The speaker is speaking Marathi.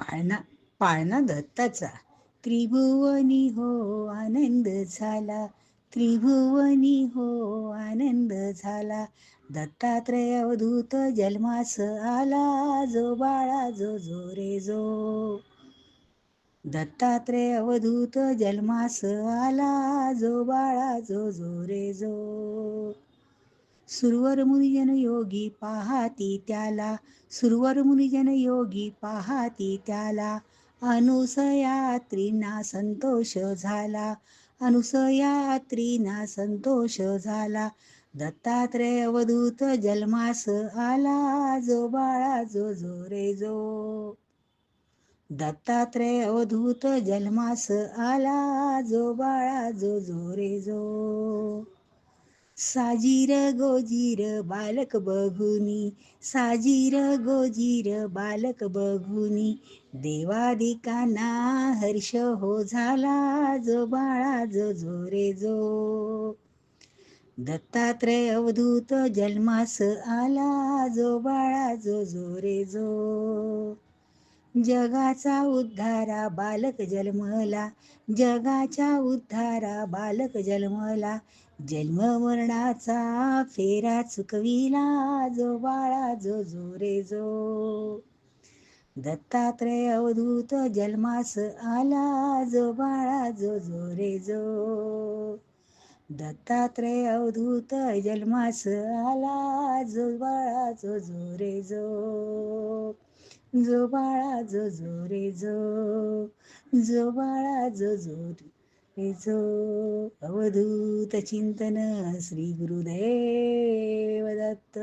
पाळणा पाळणा दत्ताचा. त्रिभुवनी हो आनंद झाला, त्रिभुवनी हो आनंद झाला. दत्तात्रय अवधूत जन्मास आला, जो बाळा जो जो रे जो. दत्तात्रय अवधूत जन्मास आला, जो बाळा जो जो रे जो. सुरवर मुनिजन योगी पाहाती त्याला, सुरवर मुनिजन योगी पाहाती त्याला. अनुसयात्रींना संतोष झाला, अनुसयात्रींना संतोष झाला. दत्तात्रय अवधूत जन्मास आला, जो बाळा जो जो रे जो. दत्तात्रय अवधूत जन्मास आला, जो बाळा जो जो रे जो. साजीर गोजीर बालक बघुनी, साजीर गोजीर बालक बघुनी. देवादिकांना हर्ष हो झाला, जो बाळा जो जो रे जो. दत्तात्रय अवधूत जन्मास आला, जो बाळा जो जो रे जो. जगाचा उद्धारा बालक जन्मला, जगाच्या उद्धारा बालक जन्मला. जन्म मरणाचा फेरा चुकविला, जो बाळा जो जो रे जो. दत्तात्रय अवधूत जन्मास आला, जो बाळा जो जो रे जो. दत्तात्रय अवधूत जन्मास आला, जो बाळा जो जो रे जो. जो बाळा जो जो रे जो, जो बाळा जो जो रे जो. अवधूत चिंतन श्री गुरुदेव दत्त.